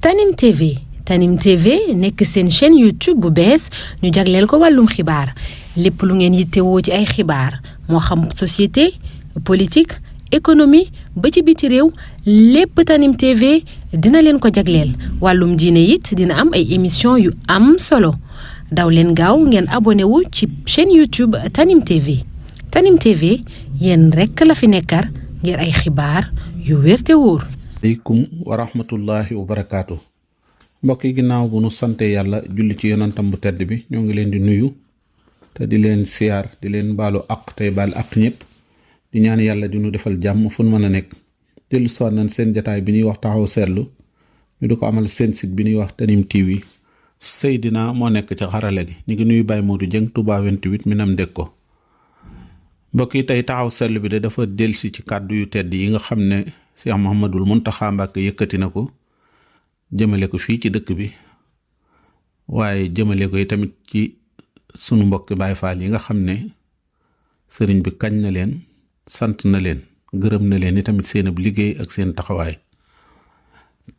Tanim TV Tanim TV nekk seen chaîne YouTube bu bees ñu jagleel ko wàllum xibaar lépp lu ngeen yittewoo ci ay xibaar moo xam société politique économie ba ci biti réew lépp Tanim TV dina leen ko jagleel wàllum diine it dina am ay émission yu am solo daw leen gaaw ngeen abonné wu ci chaîne YouTube Tanim TV Tanim TV yéen rekk la fi nekkar ngir ay xibaar yu wér te wóor. aleykum wa rahmatullahi wa barakaatu. mbokk yi ginnaaw bu nu sante yàlla julli ci yonantam bu tedd bi ñoo ngi leen di nuyu te di leen siyaar di leen baalu ak tey baal ak ñëpp di ñaan yàlla di nu defal jàmm fu nu mën a nekk dellu soir nañ seen jataay bi ñuy wax taxaw seetlu ñu di ko amal seen site bi ñuy wax Tanim TV Seydina moo nekk ci xarale gi ñu ngi nuyu Baye Modou Dieng Touba 28 Minam dégg ko mbokk yi tey taxaw seetlu bi de dafa delsi ci kàddu yu tedd yi nga xam ne Cheikh Mouhamadoul Mountakha Mbacké yëkkati na ko jëmale ko fii ci dëkk bi waaye jëmale ko tamit ci sunu mbokki Baay Faal yi nga xam ne sëriñ bi kañ na leen sant na leen gërëm na leen tamit seen ab liggéey ak seen taxawaay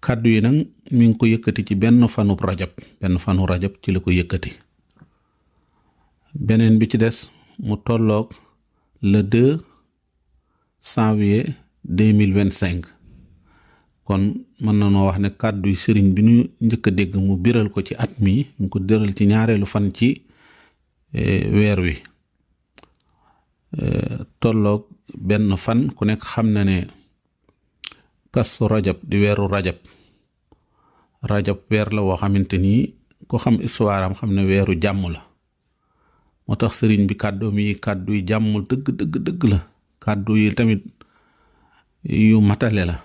kàddu yi nag mi ngi ko yëkkati ci benn fanu rajab ci la ko yëkkati beneen bi ci des mu tolloog le 2 janvier 2025 kon mën na noo wax ne kàddu yi sëriñ bi ñu njëkk a dégg mu biral ko ci at mi ñu ko dëral ci ñaareelu fan ci weer wi tolloog benn fan ku nekk xam na ne kasu rajab di weeru rajab weer la woo xamante ni ko xam histoire am xam ne weeru jàmm la moo tax sëriñ bi kàddoom yi kàddu yi jàmm dëgg la kàddu yi tamit yu matale la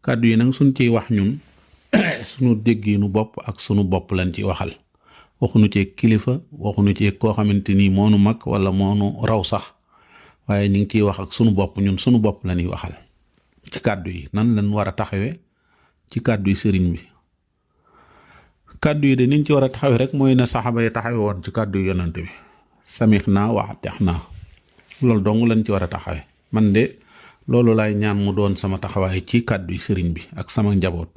kàddu yi nag suñ ciy wax ñun sunu dégginu bopp ak sunu bopp lañ ciy waxal waxuñu ci kilifa waxuñu ci koo xamante ni moonu mag wala moonu raw sax waaye ñu ngi ciy wax ak sunu bopp ñun sunu bopp la ñuy waxal ci kàddu yi nan lañ war a taxawee ci kàddu yi sëriñ bi kàddu yi de niñ ci war a taxawee rek mooy na saxaaba yi taxawe woon ci kàddu yi yonante bi samixnaa wa atixnaa loolu dong lañ ci war a taxawee man de loolu laay ñaan mu doon sama taxawaay ci kàddu yi sëriñ bi ak sama njaboot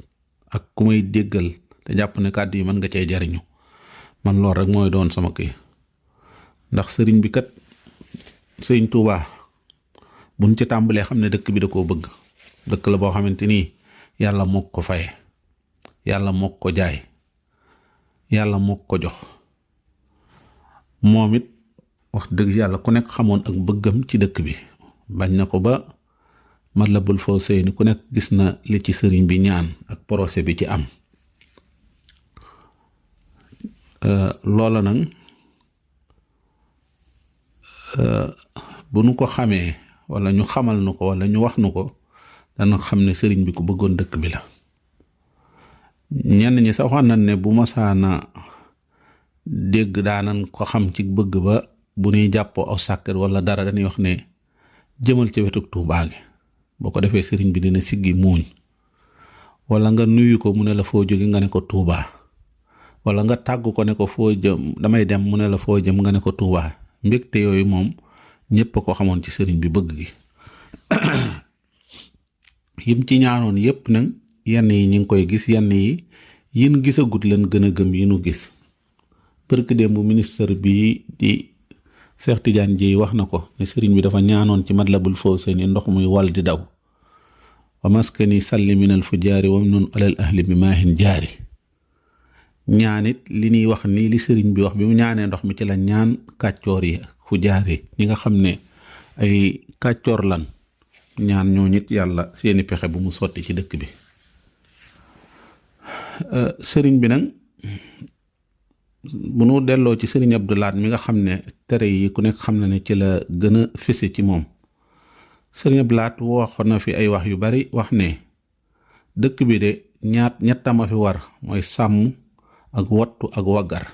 ak ku may déggal te jàpp ne kàddu yi mën nga cee jariñu man loolu rek mooy doon sama kii ndax sëriñ bi kat sëriñ Tuubaa buñ ci tàmbalee xam ne dëkk bi da koo bëgg dëkk la boo xamante ni yàlla moo ko faye yàlla moo ko jaay yàlla moo ko jox moom it wax dëgg yàlla ku nekk xamoon ak bëggam ci dëkk bi bañ na ko ba Matlabul Fawzayni ku nekk gis na li ci sëriñ bi ñaan ak procès bi ci am loola nag bu nu ko xamee wala ñu xamal nu ko wala ñu wax nu ko dana xam ne sëriñ bi ku bëggoon dëkk bi la ñenn ñi sax wax nañ ne bu masaana dégg daanan ko xam ci bëgg ba bu ñuy jàppoo aw sàkket wala dara dañuy wax ne jëmal ci wetu Tuubaa gi boo ko defee sëriñ bi dina siggi muuñ wala nga nuyu ko mu ne la foo jóge nga ne ko Tuubaa wala nga tàgg ko ne ko foo jëm damay dem mu ne la foo jëm nga ne ko Tuubaa mbégte yooyu moom ñépp ko xamoon ci sëriñ bi bëgg gi yim ci ñaanoon yépp nag yenn yi ñu ngi koy gis yenn yi yin gisagut leen gën a gëm yi nu gis përk démb bu ministre bi di Cheikh Tidiane Dièye wax na ko ne sëriñ bi dafa ñaanoon ci Matlabul Fawzayni ndox muy wal di daw wa maskani salli minal fujaari wam nun alal ahli bi maahin jaari ñaanit li ñuy wax nii li sëriñ bi wax bi mu ñaanee ndox mi ci la ñaan kàccoor yi fujaar yi ñi nga xam ne ay kàccoor lan ñaan ñoo nit yàlla seeni pexe bu mu sotti ci dëkk bi sëriñ bi nag bu nu delloo ci sëriñ Abdou Lahad mi nga xam ne tere yi ku nekk xam na ne ci la gën a fese ci moom sëriñ Abdou Lahad wax na fi ay wax yu bari wax ne dëkk bi de ñettama fi war mooy sàmm ak wattu ak waggar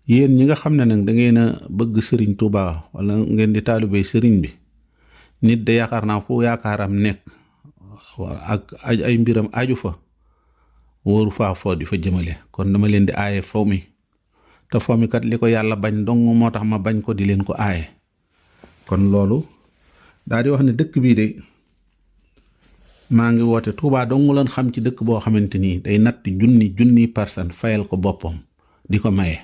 yéen ñi nga xam ne nag da ngeen a bëgg sëriñ Tuubaa wala ngeen di taalibey sëriñ bi nit de yaakaar naa fu yaakaaram nekk ak ay mbiram aju fa wóoru faa foo di fa jëmale kon dama leen di aaye fo mi te fo mi kat li ko yàlla bañ dong moo tax ma bañ ko di leen ko aaye kon loolu daal di wax ne dëkk bii de maa ngi woote Touba dong leen xam ci dëkk boo xamante ni day natt junni personne fayal ko boppam di ko maye.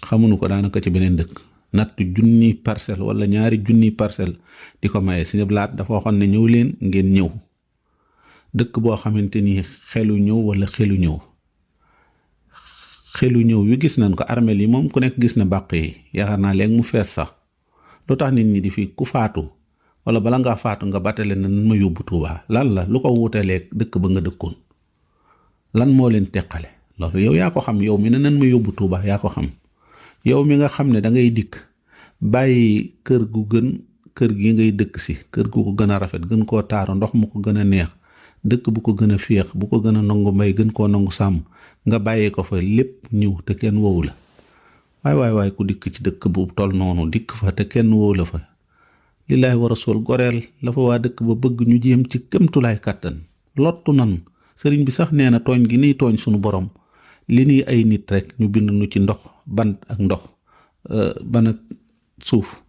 xamuñu ko daanaka ci beneen dëkk natt junni parcelle wala ñaari junni parcelle di ko maye. Sëñ Abdou Lahad dafa waxoon ne ñëw leen ngeen ñëw dëkk boo xamante ni xelu ñëw wala xelu ñëw wi gis nañ ko. armeel yi moom ku nekk gis na bàq yi yaakaar naa léegi mu fees sax. lu tax nit ñi di fi ku faatu wala bala ngaa faatu nga battale na nan ma yóbbu Touba lan la lu ko wuutaleeg dëkk ba nga dëkkoon lan moo leen teqale loolu yow yaa ko xam. yow mi ne nan ma yóbbu Touba yaa ko xam. yow mi nga xam ne da ngay dikk bàyyi kër gu gën kër gi ngay dëkk si kër gu ko gën a rafet gën koo taaru ndox mu ko gën a neex dëkk bu ko gën a féex bu ko gën a nangu mbay gën koo nangu sàmm nga bàyyi ko fa lépp ñëw te kenn woowu la. waay ku dikk ci dëkk bu toll noonu dikk fa te kenn woowu la fa lillaahi wa rasul goreel la fa waa dëkk ba bëgg ñu jéem ci këmtulaay kàttan lottu nan. sëriñ bi sax nee na tooñ gi niy tooñ sunu borom li nii ay nit rek ñu bind nu ci ndox bant ak ndox ban ak suuf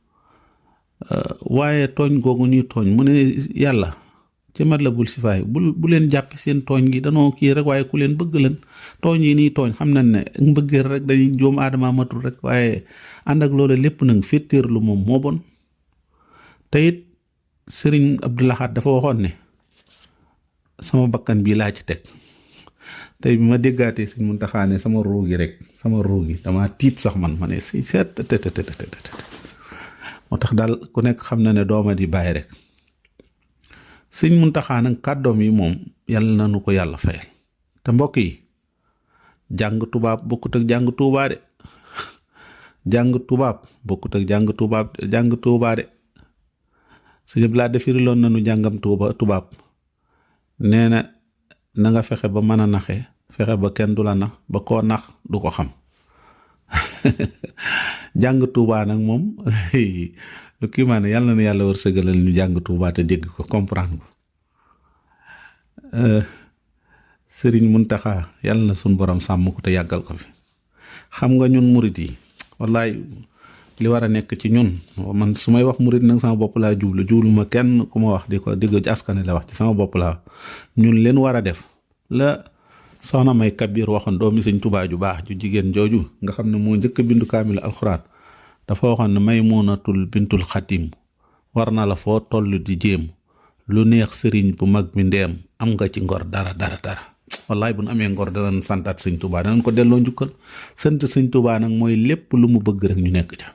waaye tooñ googu ñuy tooñ mu ne yàlla ci Matlabul Sifaay bu leen jàppe seen tooñ gi danoo kii rek waaye ku leen bëgg leen tooñ yi nii tooñ xam nañ ne mbëggeel rek dañuy joom aadama matul rek waaye ànd ak loolu lépp nag féttéerlu moom moo bon. te it sëriñ Abdou Lahad dafa waxoon ne sama bakkan bii laa ci teg. tey bi ma déggaatee Sëriñ Muntaxa ne sama ruugi dama tiit sax man ma ne si seet moo tax daal ku nekk xam na ne dooma di bàyyi rek. Sëriñ Muntaxa nag kàddoom yi moom yàlla na nu ko yàlla fayal. te mbokk yi jàng tubaab bokkut ak jàng tuubaa de jàng tubaab bokkut ak jàng tuubaa de. Sëñ Abdou Lahad defiriloon nañu jàngam tubaab nee na nga fexe ba mën a naxe fexe ba kenn du la nax ba koo nax du ko xam. jàng tuubaa nag moom lu kii maa ne yàlla na yàlla wërsëgalal ñu jàng tuubaa te dégg ko comprendre ko. Sëriñ Muntaxa yàlla na suñ borom sàmm ko te yàggal ko fi. xam nga ñun murit yi wallaay li war a nekk ci ñun man su may wax murit nag sama bopp laa jublu ma kenn ku ma wax di ko digg ci askan la wax ci sama bopp laa ñun leen war a def la soxna May Kabir waxoon doomi Sëñ Tuubaa ju baax ju jigéen jooju nga xam ne moo njëkk a bindu kaamil alxuraan dafa waxoon ne Maymunatul bintul Xatim war na la foo toll di jéem lu neex sëriñ bu mag mi ndeem am nga ci ngor dara wallaay bu nu amee ngor danañ santaat Sëñ Tuubaa danañ ko delloo njukkal. sant Sëñ Tuubaa nag mooy lépp lu mu bëgg rek ñu nekk ca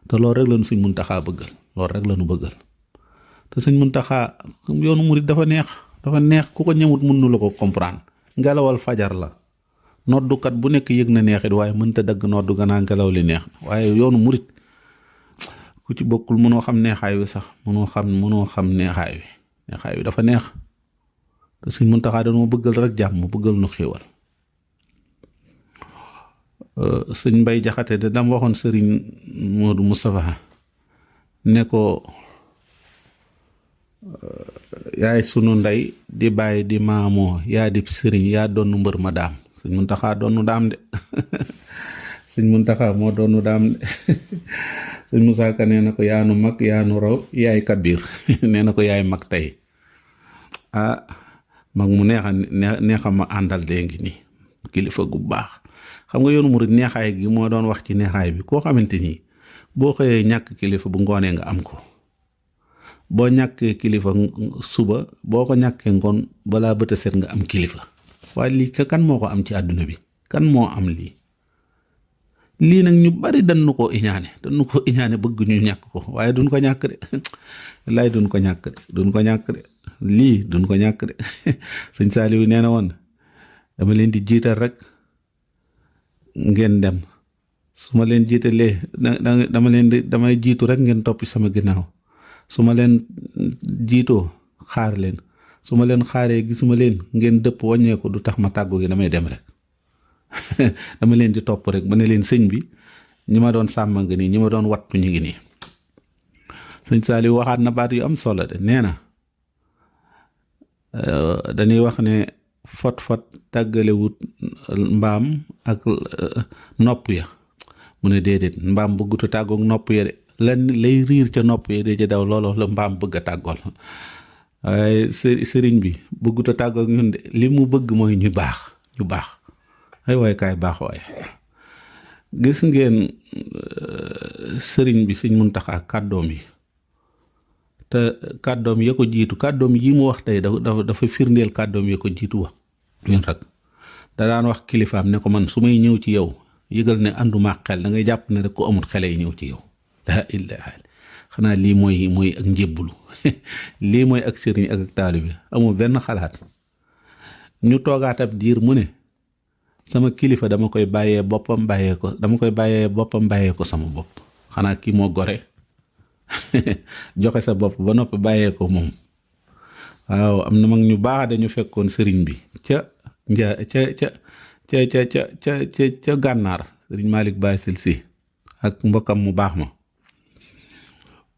te loolu rek la nu Sëñ Muntaxa bëggal loolu rek la nu bëggal. te Sëñ Muntaxa yoonu murit dafa neex ku ko ñëwut mën nu la ko comprendre. ngelawal fajar la noddukat bu nekk yëg na neexit waaye mënta dagg noddu ganaa ngelaw li neex na waaye yoonu murit ku ci bokkul mënoo xam neexaay wi sax mënoo xam neexaay wi dafa neex. te Sëñ Muntaxa dañoo bëggal rek jàmm bëggal nu xéewal. sëñ Mbay Jaxate de dam waxoon sëriñ Moodu Moustapha ne ko yaay sunu ndey di bàyyi di maamoo yaa di sëriñ yaa doonu mbër ma daam. Sëñ Muntaxa doonu daam de Sëñ Muntaxa moo doonu daam de Sëñ Musaa Ka nee na ko yaanu mag yaanu raw yaay Kabir nee na ko yaay mag tey mag mu neexa ma àndal dee ngi nii kilifa gu baax. xam nga yoonu murit neexaay gi moo doon wax ci neexaay bi koo xamante ni boo xëyee ñàkk kilifa bu ngoonee nga am ko boo ñàkkee kilifa suba boo ko ñàkkee ngoon balaa bët a set nga am kilifa. waaye lii kan moo ko am ci àdduna bi kan moo am lii nag ñu bari dañu ko iñaane bëgg ñu ñàkk ko waaye duñ ko ñàkk de laay duñ ko ñàkk de lii duñ ko ñàkk de. Sëñ Saaliw nee na woon dama leen di jiital rek ngeen dem su ma leen jiitalee damay jiitu rek ngeen topp sama ginnaaw su ma leen jiitoo xaar leen su ma leen xaaree gisuma leen ngeen dëpp wàññeeku du tax ma tàggu gi damay dem rek dama leen di topp rek ba ne leen sëñ bi ñi ma doon sàmm nga nii ñi ma doon wattu ñu ngi nii. Sëñ Saaliw waxaat na baat yu am solo de nee na dañuy wax ne fot tàggalewut mbaam ak nopp ya mu ne déedéet mbaam bëggutu tàggoog nopp ya de lan lay riir ca nopp ya de ca daw looloo la mbaam bëgg a tàggool waaye sëriñ bi bëggut a tàggook ñun de li mu bëgg mooy ñu baax ay waay kaay baax waay. gis ngeen sëriñ bi Sëñ Muntaxa kàddoom yi te kàddoom ya ko jiitu kàddoom yi mu wax tey dafa firndeel kàddoom ya ko jiitu wax ñun rek da daan wax kilifaam ne ko man su may ñëw ci yow yëgal ne ànduma xel da ngay jàpp ne rek ko amul xele yi ñëw ci yow la ilaha xanaa lii mooy ak njébbulu lii mooy ak sëriñ ak taalibe amul benn xalaat. ñu toogaat ab diir mu ne sama kilifa dama koy bàyyee boppam bàyyee ko sama bopp. xanaa kii moo gore joxe sa bopp ba noppi bàyyee ko moom. waaw am na mag ñu baax dañu fekkoon sëriñ bi ca gànnaar sëriñ Malick Basil Si ak mbokkam mu baax ma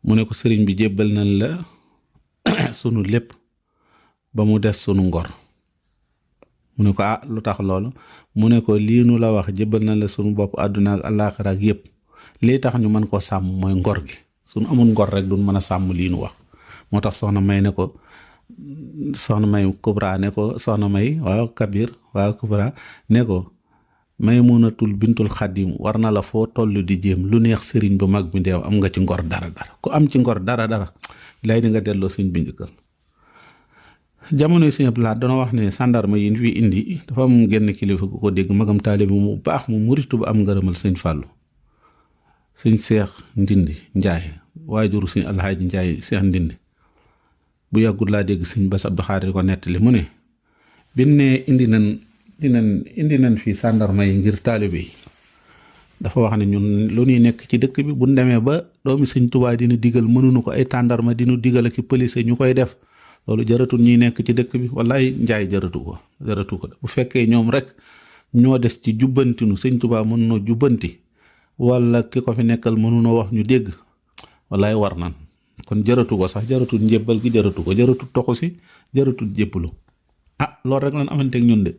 mu ne ko sëriñ bi jébbal nañ la sunu lépp ba mu des sunu ngor. mu ne ko lu tax loolu mu ne ko lii nu la wax jébbal nañ la sunu bopp àdduna ak àllaaxira ak yépp lii tax ñu mën koo sàmm mooy ngor gi sunu amul ngor rek duñ mën a sàmm lii nu wax. moo tax soxna may Kubra ne ko soxna may waaw Kabir waaw Kubra ne ko Maymunatul bintul Xadim war na la foo toll di jéem lu neex sëriñ bu mag bi ndeew am nga ci ngor dara ku am ci ngor dara lay di nga delloo sëñ bi njëkkal. jamono yi sëñ Abdou Lahad dana wax ne sàndarma yi fi indi dafa am genn kilifa gu ko dégg magam taalibe mu baax mu muritu ba am ngërëmal sëñ Fàllu sëñ Seex Ndindi Njaay waajuru sëñ Alxaaji Njaay Seex Ndindi bu yàggut laa dégg sëñ Bass Abdou Xaadir ko nettali mu ne bin ne indi nañ fii sàndarma yi ngir taalibe yi dafa wax ne ñun lu ñuy nekk ci dëkk bi bu ñu demee ba doomi sëñ Tuubaa dina digal mënuñu ko ay tàndarma dinu digal ak police ñu koy def loolu jaratul ñuy nekk ci dëkk bi wallaay njaay jaratu ko bu fekkee ñoom rek ñoo des ci jubbantinu sëñ Tuubaa mënunoo jubbanti wala ki ko fi nekkal mënunoo wax ñu dégg wallaay war nan kon jaratu ko sax jaratul njébbal gi jaratul toxu si jaratul jébbalu loolu rek lan amante ak ñun de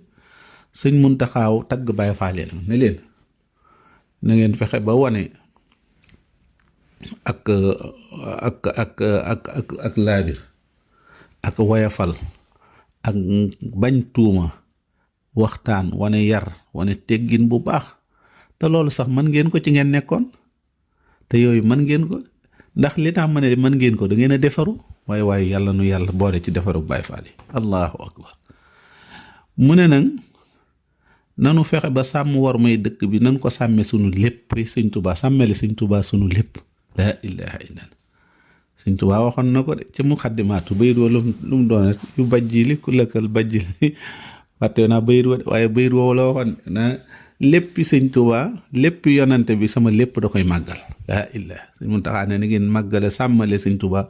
sëñ Muntaxaaw tagg Baay Faal ne leen na ngeen fexe ba wane ak laabir ak woyafal ak bañ tuuma waxtaan wane yar wane teggin bu baax te loolu sax mën ngeen ko ci ngeen nekkoon te yooyu mën ngeen ko ndax li tax ma ne mën ngeen ko da ngeen a defaru waaye yàlla nu yàlla boole ci defaru Baay Faal yi allahu akbar. mu ne nag nanu fexe ba sàmm war may dëkk bi nan ko sàmme sunu lépp sëñ Tuubaa sàmmele sëñ Tuubaa sunu lépp laa ilaha illallah. sëñ Tuubaa waxoon na ko de ci muxaddimaatu bayit wa lu mu doon yu bajji li ku lëkkal bajji li fàtte naa bayit wa waaye bayit woowu la waxoon na léppi sëñ Tuubaa léppi yonante bi sama lépp da koy màggal laa ilaha. sëñ Muntaxaa ne na ngeen màggale sàmmale sëñ Tuubaa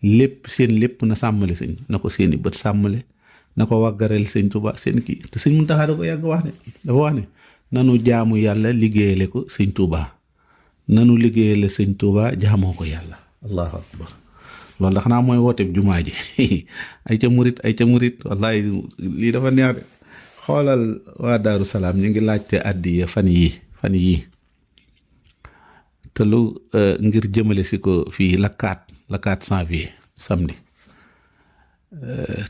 lépp seen lépp na sàmmale sëñ na ko seeni bët sàmmale na ko waggareel sëñ Tuubaa seen kii te sëñ Muntaxaa da ko yàgg wax ne dafa wax ne nanu jaamu yàlla liggéeyale ko sëñ Tuubaa nanu liggéeyale sëñ Tuubaa jaamoo ko yàlla allahu akbar. loolu da xanaa mooy woote jumaa ji ay ca murit wallahi lii dafa neex de xoolal waa Daaru Salaam ñu ngi laajte àddiya fan yii te lu ngir jëmale si ko fii la 4 janvier samedi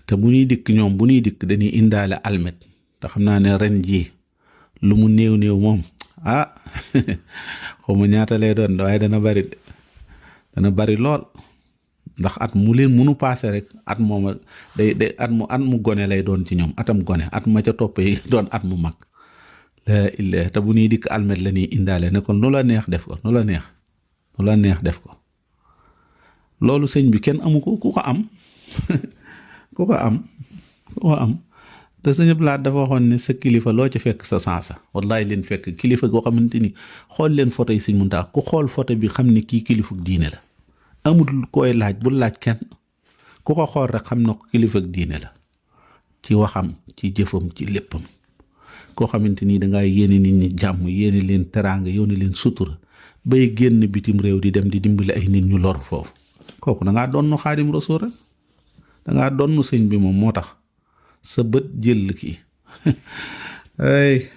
te bu ñuy dikk dañuy indaale almet te xam naa ne ren jii lu mu néew moom xaw ma ñaata lay doon waaye dana bari lool ndax at mu leen mënu paase rek at mooma day at mu gone lay doon ci ñoom atam gone at ma ca toppee doon at mu mag la illa te bu ñuy dikk almet la ñuy indaale ne kon nu la neex def ko loolu sëñ bi kenn amu ko ku ko am ku ko am te sëñ Abdou Lahad dafa waxoon ne sa kilifa loo ci fekk sa sansa wallaay leen fekk kilifa goo xamante ni xool leen photo yi sëñ Muntaxa ku xool photo bi xam ne kii kilifa diine la amul koy laaj bul laaj kenn ku ko xool rek xam na ko kilifa diine la ci waxam ci jëfam ci léppam koo xamante ni dangaa yéene nit ñi jàmm yéene leen teraanga yónni leen sutura bay génn bitim réew di dem di dimbali ay nit ñu lor foofu kooku dangaa donnu Xaadim Rasuul rek dangaa donnu sëñ bi moom moo tax sa bët jël kii ay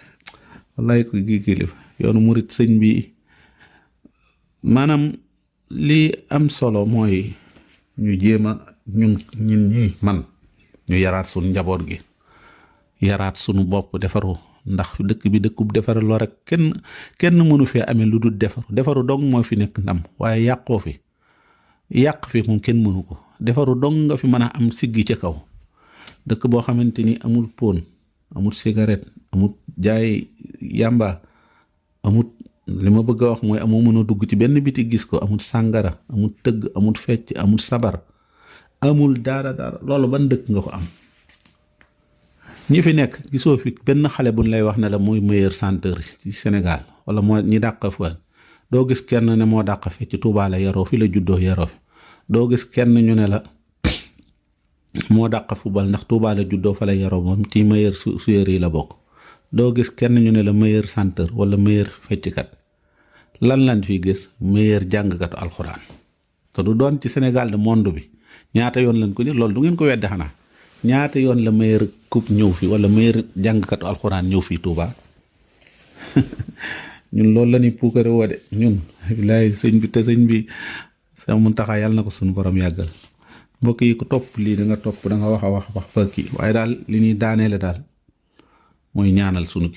wallaay ko gi kilifa yoonu murit sëñ bi maanaam li am solo mooy ñu jéem a ñun ñi man ñu yaraat suñu njaboot gi yaraat suñu bopp defaru ndax dëkk bi dëkkub defaraloo rek kenn mënu fee amee lu dul defaru dong moo fi nekk ndam waaye yàqoo fi yàq fi moom kenn mënu ko defaru dong nga fi mën a am siggi ca kaw dëkk boo xamante ni amul pon amul cigarette amul jaay yàmba amul li ma bëgg a wax mooy amoo mën a dugg ci benn biti gis ko amul sàngara amul tëgg amul fecc amul sabar amul dara loolu ban dëkk nga ko am ñi fi nekk gisoo fi benn xale buñ lay wax ne la mooy meilleur chanteur ci Sénégal wala moo ñi dàq fa doo gis kenn ne moo dàq fecc Touba la yaroo fi la juddoo yaroo fi doo gis kenn ñu ne la moo dàq football ndax Touba la juddoo fa la yaroo moom ci meilleur joueur yi la bokk doo gis kenn ñu ne la meilleur chanteur wala meilleur fecckat lan fi gis meilleur jàngkatu alxuraan te du doon ci Sénégal de monde bi ñaata yoon lañ ko jël loolu du ngeen ko weddi xanaa ñaata yoon la meilleur coupe ñëw fi wala meilleur jàngkatu alxuraan ñëw fii Touba ñun loolu la ñuy puukare woo de ñun bilaay sëñ bi sa Muntaxa yàlla na ko suñu borom yàggal mbokk yi ko topp lii da nga topp da nga wax fa kii waaye daal li ñuy daaneele daal mooy ñaanal sunu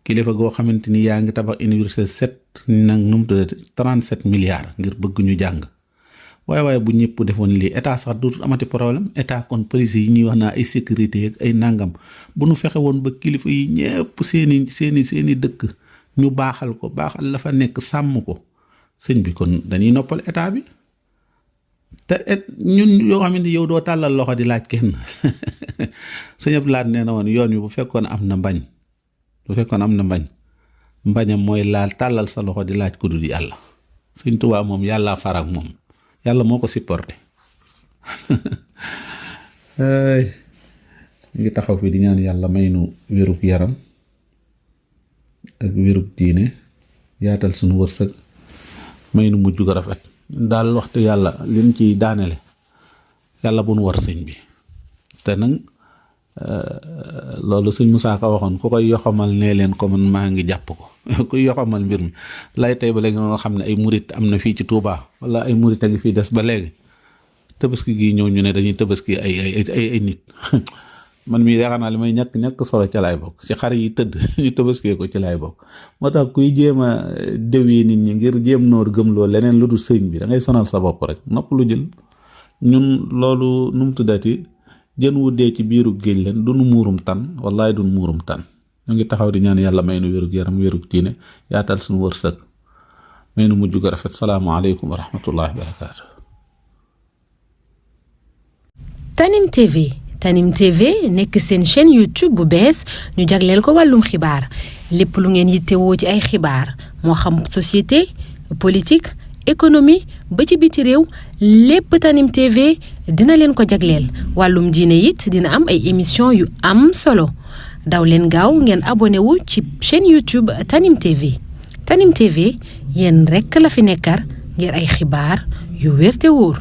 kilifa goo xamante ni yaa ngi tabax université 37 milliards ngir bëgg ñu jàng waaye bu ñëpp defoon lii état sax dootul amati problème état kon police yi ñuy wax naa ay sécurité ak ay nangam bu nu fexe woon ba kilifa yi ñëpp seeni dëkk ñu baaxal la fa nekk sàmm ko sëñ bi kon dañuy noppal état bi te ñun yoo xamante yow doo tàllal loxo di laaj kenn sëñ Abdou Lahad nee na woon yoon wi bu fekkoon am na mbañam mooy laal tàllal sa loxo di laaj ku dul yàlla sëñ Tuubaa moom yàllaa farak moom yàlla moo ko supporté ñu ngi taxaw fi di ñaan yàlla may nu wérug yaram ak wérug diine yaatal suñu wërsëg may nu mujj gu rafet daal waxtu yàlla liñ ciy daanele yàlla bu nu war sëñ bi te nag loolu sëñ Musaa Ka waxoon ku koy yoxamal nee leen ko man maa ngi jàpp ko kuy yoxamal mbir mi lay tey ba léegi nga xam ne ay murit am na fii ci Touba wala ay murit a ngi fii des ba léegi tabaski gii ñëw ñu ne dañuy tabaski ay nit man mii yaakaar naa li may ñàkk solo ca laay bokk ci xar yi tëdd ñu tabaskee ko ci laay bokk moo tax kuy jéem a déwee nit ñi ngir jéem noor gëmloo leneen lu dul sëñ bi da ngay sonal sa bopp rek nopp lu jël ñun loolu nu mu tuddati jën wu dee ci biiru géej leen du nu muurum tan wallaay du nu muurum tan ñu ngi taxaw di ñaan yàlla may nu wérug yaram wérug diine yaatal suñu wërsëg may nu mujj gu rafet salaamaaleykum wa rahmatullahi wa barakaatu. Tanim TV nekk seen chaîne YouTube bu bees ñu jagleel ko wàllum xibaar lépp lu ngeen yittewoo ci ay xibaar moo xam société politique économie ba ci biti réew lépp Tanim TV dina leen ko jagleel wàllum diine it dina am ay émission yu am solo daw leen gaaw ngeen abonné wu ci chaîne YouTube Tanim TV Tanim TV yéen rekk la fi nekkar ngir ay xibaar yu wér te wóor